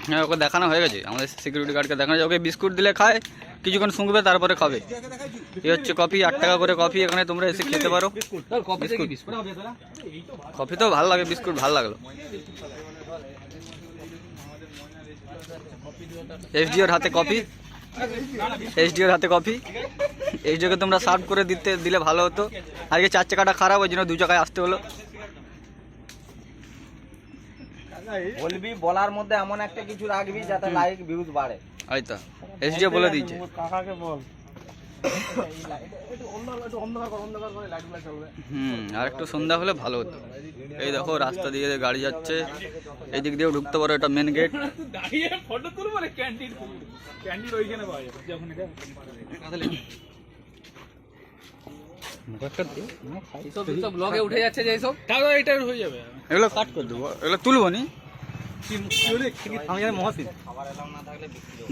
হ্যাঁ, ওকে দেখানো হয়ে গেছে, আমাদের সিকিউরিটি গার্ডকে দেখানো যায়। ওকে বিস্কুট দিলে খায়, কিছুক্ষণ শুঁকবে, তারপরে খাবে। এই হচ্ছে কফি, 8 টাকা করে কফি, এখানে তোমরা এসে খেতে পারো। কফি তো ভালো লাগে, বিস্কুট ভালো লাগলো। এসডিওর হাতে কফি, এসডিওর হাতে কফি। এসডিওকে তোমরা সার্ভ করে দিলে ভালো হতো। আজকে 4 চাকাটা খারাপ, ওই জন্য 2 চাকায় আসতে হলো। বলবি বলার মধ্যে এমন একটা কিছু রাখবি যাতে লাইক ভিউজ বাড়ে। হয়তো এসডিও বলে দিয়েছে। কাকাকে বল আর একটু সন্ধ্যা হলে ভালো হতো। এই দেখো রাস্তা দিয়ে গাড়ি যাচ্ছে, এই দিক দিয়েও ঢুকতে পারো, এটা মেন গেট। এগুলো কাট করে দেবো, এগুলো তুলবো নি,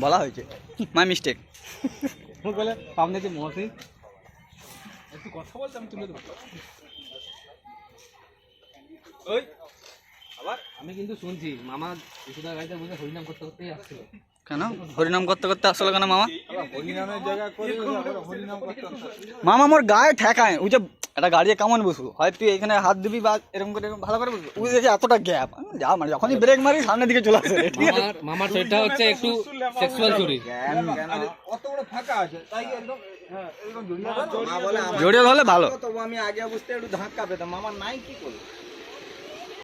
বলা হয়েছে, মাই মিস্টেক। কথা বলতে আমি তুলে দেবো। আমি কিন্তু শুনছি মামা ইসুদার গাড়িতে বসে হরিনাম করতে করতেই আসছিল। কেন হরিনাম করতে করতে আসলো কেন মামা? হরিনামের জায়গা করে হরিনাম করতে। মামা মোর গায়ে ঠেকায়, ওই যে একটা গাড়ি কেমন বসবো, হয় তুই এখানে হাত দিবি বা এরকম করে ভালো করে বসবো, ওই যে এতটা গ্যাপ, যা মানে যখনই ব্রেক মারি সামনের দিকে চলে আসে। মামার সেটা হচ্ছে একটু সেক্সুয়াল চুরি, কত বড় ফাঁকা আছে তাই একদম জড়িয়ে ধরলে ভালো। তবু আমি আগে বুঝতে একটু ধাক্কা পেতাম, মামার নাই কি করবো।